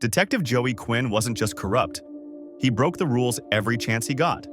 Detective Joey Quinn wasn't just corrupt. He broke the rules every chance he got.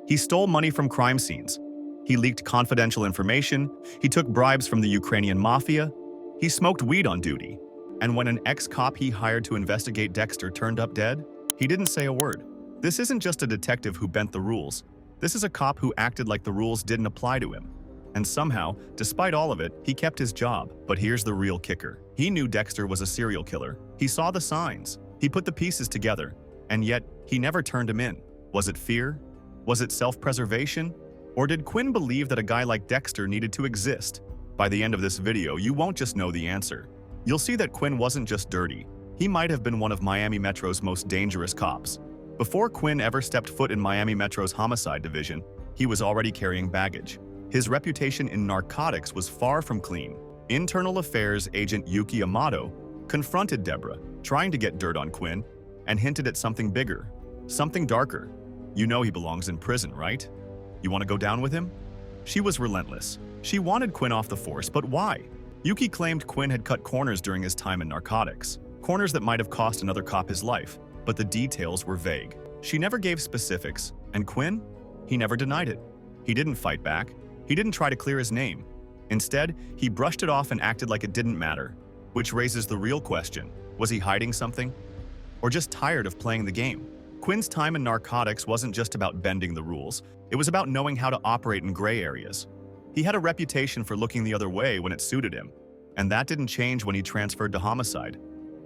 He stole money from crime scenes. He leaked confidential information. He took bribes from the Ukrainian mafia. He smoked weed on duty. And when an ex-cop he hired to investigate Dexter turned up dead, he didn't say a word. This isn't just a detective who bent the rules. This is a cop who acted like the rules didn't apply to him. And somehow, despite all of it, he kept his job. But here's the real kicker. He knew Dexter was a serial killer. He saw the signs. He put the pieces together. And yet, he never turned him in. Was it fear? Was it self-preservation? Or did Quinn believe that a guy like Dexter needed to exist? By the end of this video, you won't just know the answer. You'll see that Quinn wasn't just dirty. He might have been one of Miami Metro's most dangerous cops. Before Quinn ever stepped foot in Miami Metro's homicide division, he was already carrying baggage. His reputation in narcotics was far from clean. Internal Affairs agent Yuki Amato confronted Deborah, trying to get dirt on Quinn, and hinted at something bigger, something darker. You know he belongs in prison, right? You want to go down with him? She was relentless. She wanted Quinn off the force, but why? Yuki claimed Quinn had cut corners during his time in narcotics, corners that might have cost another cop his life, but the details were vague. She never gave specifics, and Quinn? He never denied it. He didn't fight back. He didn't try to clear his name. Instead, he brushed it off and acted like it didn't matter, which raises the real question. Was he hiding something? Or just tired of playing the game? Quinn's time in narcotics wasn't just about bending the rules. It was about knowing how to operate in gray areas. He had a reputation for looking the other way when it suited him, and that didn't change when he transferred to homicide.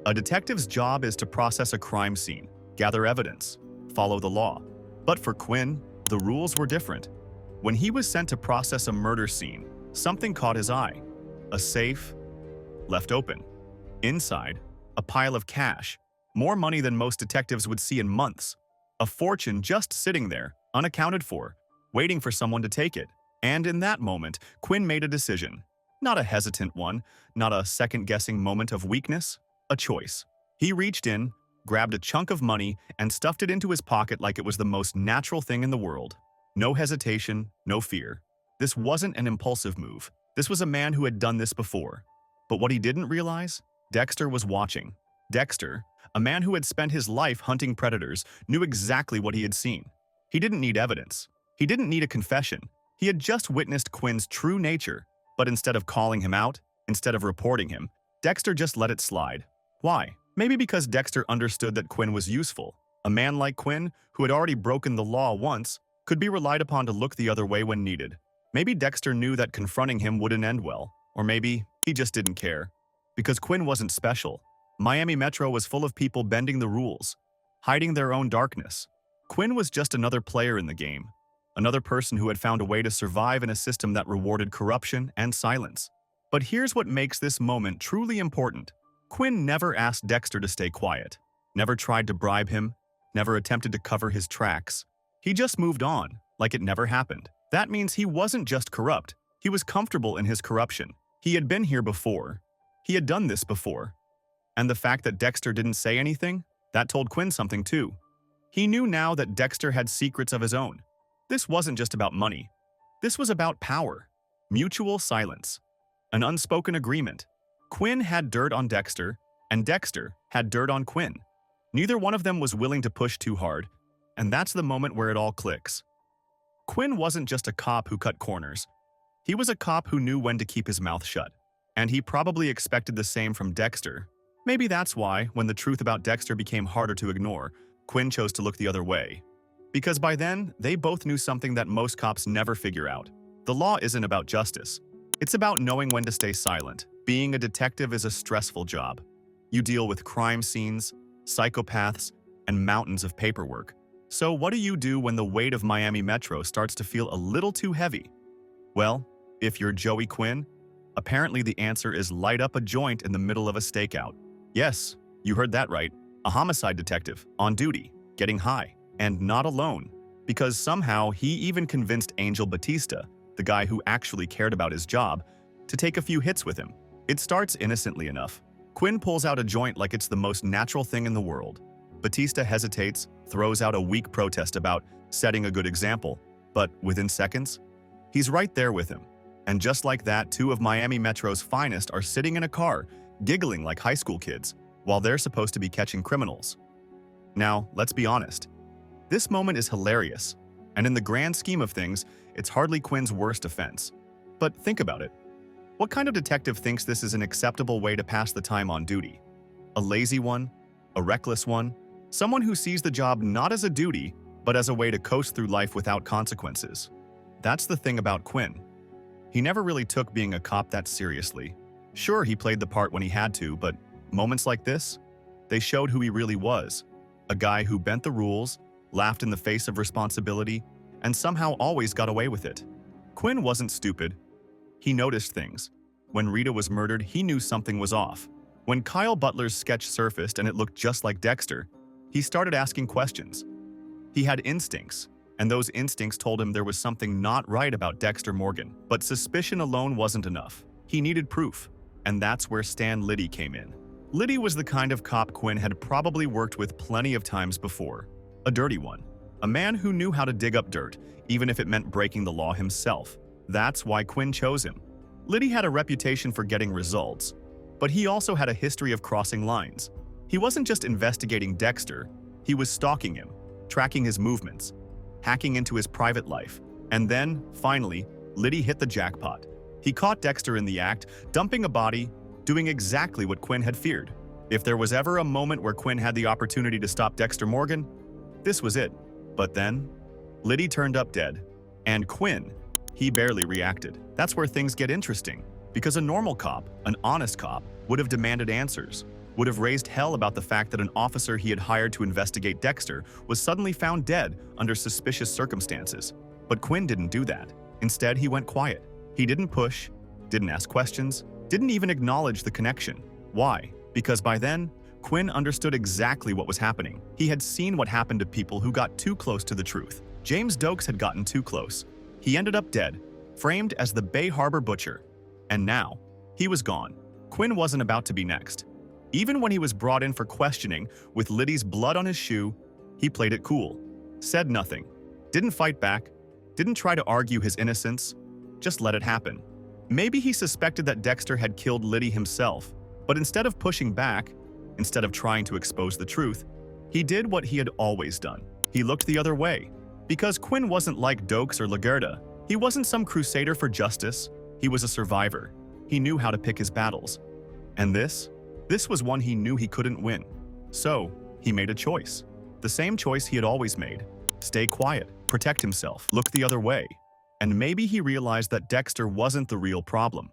A detective's job is to process a crime scene, gather evidence, follow the law. But for Quinn, the rules were different. When he was sent to process a murder scene, something caught his eye. A safe left open. Inside, a pile of cash, more money than most detectives would see in months. A fortune just sitting there, unaccounted for, waiting for someone to take it. And in that moment, Quinn made a decision. Not a hesitant one, not a second-guessing moment of weakness, a choice. He reached in, grabbed a chunk of money, and stuffed it into his pocket like it was the most natural thing in the world. No hesitation, no fear. This wasn't an impulsive move. This was a man who had done this before. But what he didn't realize? Dexter was watching. Dexter, a man who had spent his life hunting predators, knew exactly what he had seen. He didn't need evidence. He didn't need a confession. He had just witnessed Quinn's true nature, but instead of calling him out, instead of reporting him, Dexter just let it slide. Why? Maybe because Dexter understood that Quinn was useful. A man like Quinn, who had already broken the law once, could be relied upon to look the other way when needed. Maybe Dexter knew that confronting him wouldn't end well, or maybe he just didn't care. Because Quinn wasn't special. Miami Metro was full of people bending the rules, hiding their own darkness. Quinn was just another player in the game, another person who had found a way to survive in a system that rewarded corruption and silence. But here's what makes this moment truly important. Quinn never asked Dexter to stay quiet, never tried to bribe him, never attempted to cover his tracks. He just moved on, like it never happened. That means he wasn't just corrupt, he was comfortable in his corruption. He had been here before. He had done this before. And the fact that Dexter didn't say anything, that told Quinn something too. He knew now that Dexter had secrets of his own. This wasn't just about money. This was about power, mutual silence, an unspoken agreement. Quinn had dirt on Dexter, and Dexter had dirt on Quinn. Neither one of them was willing to push too hard, and that's the moment where it all clicks. Quinn wasn't just a cop who cut corners. He was a cop who knew when to keep his mouth shut. And he probably expected the same from Dexter. Maybe that's why, when the truth about Dexter became harder to ignore, Quinn chose to look the other way. Because by then, they both knew something that most cops never figure out. The law isn't about justice. It's about knowing when to stay silent. Being a detective is a stressful job. You deal with crime scenes, psychopaths, and mountains of paperwork. So what do you do when the weight of Miami Metro starts to feel a little too heavy? Well, if you're Joey Quinn, apparently the answer is light up a joint in the middle of a stakeout. Yes, you heard that right. A homicide detective, on duty, getting high, and not alone. Because somehow he even convinced Angel Batista, the guy who actually cared about his job, to take a few hits with him. It starts innocently enough. Quinn pulls out a joint like it's the most natural thing in the world. Batista hesitates, throws out a weak protest about setting a good example, but within seconds, he's right there with him. And just like that, two of Miami Metro's finest are sitting in a car, giggling like high school kids. while they're supposed to be catching criminals. Now, let's be honest. This moment is hilarious, and in the grand scheme of things, it's hardly Quinn's worst offense. But think about it. What kind of detective thinks this is an acceptable way to pass the time on duty? A lazy one? A reckless one? Someone who sees the job not as a duty, but as a way to coast through life without consequences. That's the thing about Quinn. He never really took being a cop that seriously. Sure, he played the part when he had to, but moments like this, they showed who he really was. A guy who bent the rules, laughed in the face of responsibility, and somehow always got away with it. Quinn wasn't stupid. He noticed things. When Rita was murdered, he knew something was off. When Kyle Butler's sketch surfaced and it looked just like Dexter, he started asking questions. He had instincts, and those instincts told him there was something not right about Dexter Morgan. But suspicion alone wasn't enough. He needed proof, and that's where Stan Liddy came in. Liddy was the kind of cop Quinn had probably worked with plenty of times before. A dirty one. A man who knew how to dig up dirt, even if it meant breaking the law himself. That's why Quinn chose him. Liddy had a reputation for getting results, but he also had a history of crossing lines. He wasn't just investigating Dexter, he was stalking him, tracking his movements, hacking into his private life. And then, finally, Liddy hit the jackpot. He caught Dexter in the act, dumping a body, doing exactly what Quinn had feared. If there was ever a moment where Quinn had the opportunity to stop Dexter Morgan, this was it. But then, Liddy turned up dead. And Quinn, he barely reacted. That's where things get interesting. Because a normal cop, an honest cop, would have demanded answers, would have raised hell about the fact that an officer he had hired to investigate Dexter was suddenly found dead under suspicious circumstances. But Quinn didn't do that. Instead, he went quiet. He didn't push, didn't ask questions, didn't even acknowledge the connection. Why? Because by then, Quinn understood exactly what was happening. He had seen what happened to people who got too close to the truth. James Doakes had gotten too close. He ended up dead, framed as the Bay Harbor Butcher. And now, he was gone. Quinn wasn't about to be next. Even when he was brought in for questioning with Liddy's blood on his shoe, he played it cool, said nothing, didn't fight back, didn't try to argue his innocence, just let it happen. Maybe he suspected that Dexter had killed Liddy himself, but instead of pushing back, instead of trying to expose the truth, he did what he had always done. He looked the other way. Because Quinn wasn't like Doakes or Lagerda. He wasn't some crusader for justice. He was a survivor. He knew how to pick his battles. And this was one he knew he couldn't win. So, he made a choice. The same choice he had always made. Stay quiet, protect himself, look the other way. And maybe he realized that Dexter wasn't the real problem.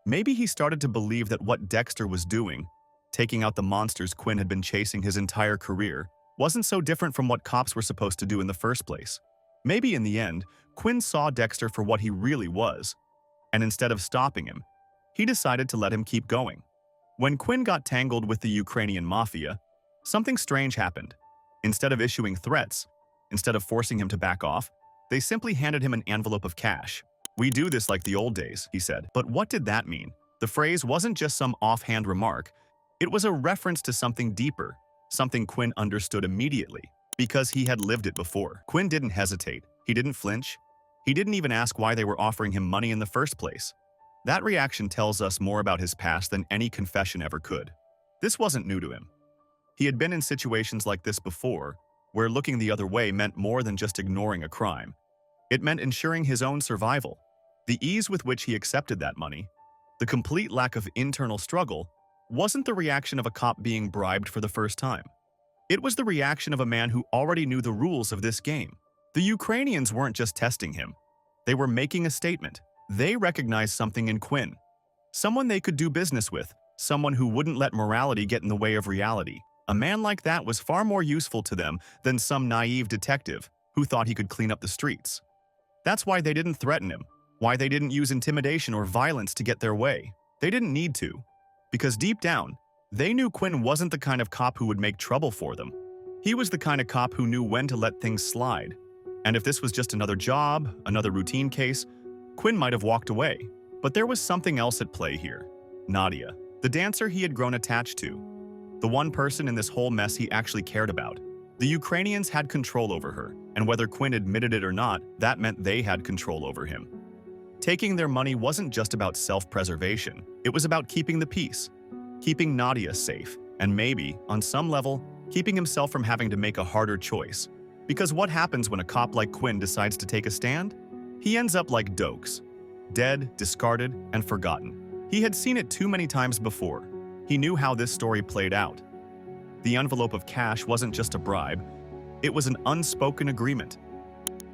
Maybe he started to believe that what Dexter was doing, taking out the monsters Quinn had been chasing his entire career, wasn't so different from what cops were supposed to do in the first place. Maybe in the end, Quinn saw Dexter for what he really was, and instead of stopping him, he decided to let him keep going. When Quinn got tangled with the Ukrainian mafia, something strange happened. Instead of issuing threats, instead of forcing him to back off, they simply handed him an envelope of cash. "We do this like the old days," he said. But what did that mean? The phrase wasn't just some offhand remark. It was a reference to something deeper, something Quinn understood immediately, because he had lived it before. Quinn didn't hesitate. He didn't flinch. He didn't even ask why they were offering him money in the first place. That reaction tells us more about his past than any confession ever could. This wasn't new to him. He had been in situations like this before, where looking the other way meant more than just ignoring a crime. It meant ensuring his own survival. The ease with which he accepted that money, the complete lack of internal struggle, wasn't the reaction of a cop being bribed for the first time. It was the reaction of a man who already knew the rules of this game. The Ukrainians weren't just testing him. They were making a statement. They recognized something in Quinn. Someone they could do business with, someone who wouldn't let morality get in the way of reality. A man like that was far more useful to them than some naive detective who thought he could clean up the streets. That's why they didn't threaten him, why they didn't use intimidation or violence to get their way. They didn't need to. Because deep down, they knew Quinn wasn't the kind of cop who would make trouble for them. He was the kind of cop who knew when to let things slide. And if this was just another job, another routine case, Quinn might have walked away. But there was something else at play here. Nadia, the dancer he had grown attached to. The one person in this whole mess he actually cared about. The Ukrainians had control over her, and whether Quinn admitted it or not, that meant they had control over him. Taking their money wasn't just about self-preservation. It was about keeping the peace, keeping Nadia safe, And maybe, on some level, keeping himself from having to make a harder choice. Because what happens when a cop like Quinn decides to take a stand? He ends up like Dokes. Dead, discarded, and forgotten. He had seen it too many times before. He knew how this story played out. The envelope of cash wasn't just a bribe. It was an unspoken agreement.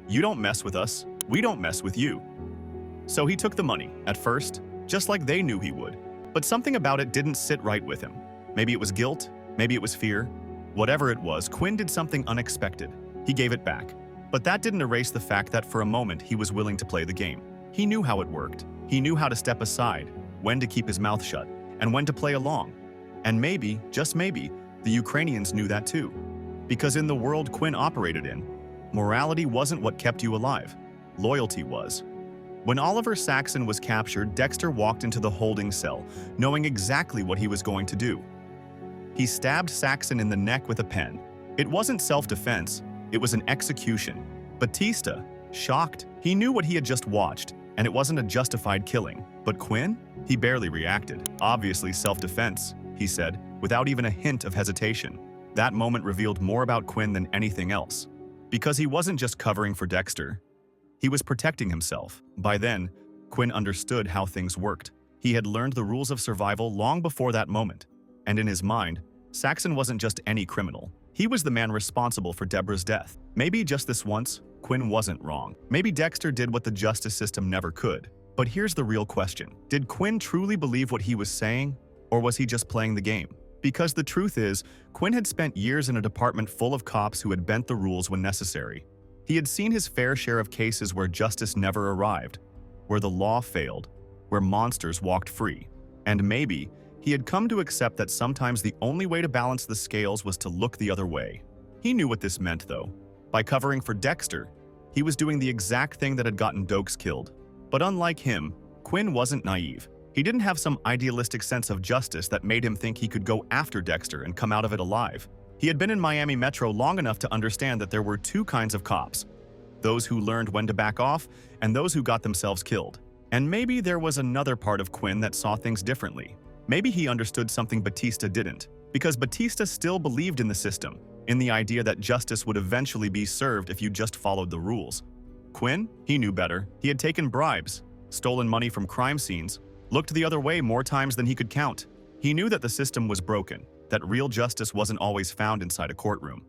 You don't mess with us, we don't mess with you. So he took the money, at first, just like they knew he would. But something about it didn't sit right with him. Maybe it was guilt, maybe it was fear. Whatever it was, Quinn did something unexpected. He gave it back. But that didn't erase the fact that for a moment he was willing to play the game. He knew how it worked. He knew how to step aside, when to keep his mouth shut, and when to play along. And maybe, just maybe, the Ukrainians knew that too. Because in the world Quinn operated in, morality wasn't what kept you alive. Loyalty was. When Oliver Saxon was captured, Dexter walked into the holding cell, knowing exactly what he was going to do. He stabbed Saxon in the neck with a pen. It wasn't self-defense, it was an execution. Batista, shocked, he knew what he had just watched, and it wasn't a justified killing. But Quinn? He barely reacted. Obviously self-defense, he said, without even a hint of hesitation. That moment revealed more about Quinn than anything else. Because he wasn't just covering for Dexter. He was protecting himself. By then, Quinn understood how things worked. He had learned the rules of survival long before that moment. And in his mind, Saxon wasn't just any criminal. He was the man responsible for Deborah's death. Maybe just this once, Quinn wasn't wrong. Maybe Dexter did what the justice system never could. But here's the real question. Did Quinn truly believe what he was saying, or was he just playing the game? Because the truth is, Quinn had spent years in a department full of cops who had bent the rules when necessary. He had seen his fair share of cases where justice never arrived, where the law failed, where monsters walked free. And maybe, he had come to accept that sometimes the only way to balance the scales was to look the other way. He knew what this meant, though. By covering for Dexter, he was doing the exact thing that had gotten Dokes killed. But unlike him, Quinn wasn't naive. He didn't have some idealistic sense of justice that made him think he could go after Dexter and come out of it alive. He had been in Miami Metro long enough to understand that there were two kinds of cops: those who learned when to back off and those who got themselves killed. And maybe there was another part of Quinn that saw things differently. Maybe he understood something Batista didn't, because Batista still believed in the system, in the idea that justice would eventually be served if you just followed the rules. Quinn? He knew better. He had taken bribes, stolen money from crime scenes, looked the other way more times than he could count. He knew that the system was broken, that real justice wasn't always found inside a courtroom.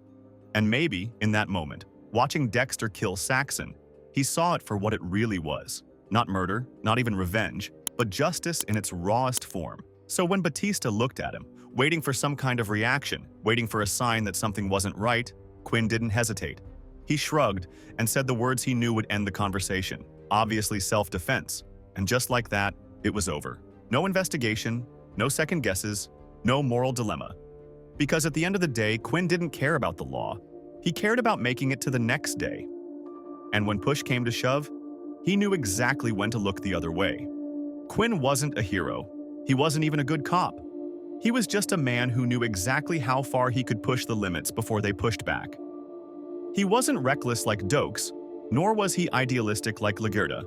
And maybe, in that moment, watching Dexter kill Saxon, he saw it for what it really was. Not murder, not even revenge, but justice in its rawest form. So when Batista looked at him, waiting for some kind of reaction, waiting for a sign that something wasn't right, Quinn didn't hesitate. He shrugged and said the words he knew would end the conversation, obviously self-defense. And just like that, it was over. No investigation, no second guesses, no moral dilemma. Because at the end of the day, Quinn didn't care about the law. He cared about making it to the next day. And when push came to shove, he knew exactly when to look the other way. Quinn wasn't a hero. He wasn't even a good cop. He was just a man who knew exactly how far he could push the limits before they pushed back. He wasn't reckless like Dokes, nor was he idealistic like Lagerda.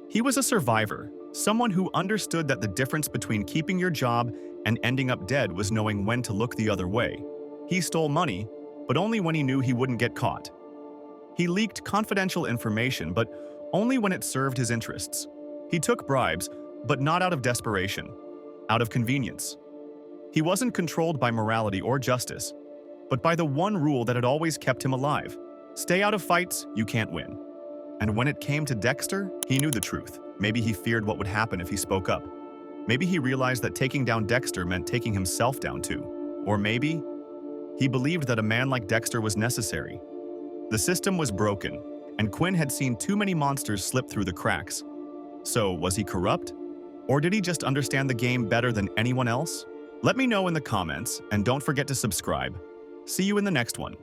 He was a survivor, someone who understood that the difference between keeping your job and ending up dead was knowing when to look the other way. He stole money, but only when he knew he wouldn't get caught. He leaked confidential information, but only when it served his interests. He took bribes, but not out of desperation, out of convenience. He wasn't controlled by morality or justice, but by the one rule that had always kept him alive. Stay out of fights, you can't win. And when it came to Dexter, he knew the truth. Maybe he feared what would happen if he spoke up. Maybe he realized that taking down Dexter meant taking himself down too. Or maybe he believed that a man like Dexter was necessary. The system was broken, and Quinn had seen too many monsters slip through the cracks. So, was he corrupt? Or did he just understand the game better than anyone else? Let me know in the comments, and don't forget to subscribe. See you in the next one.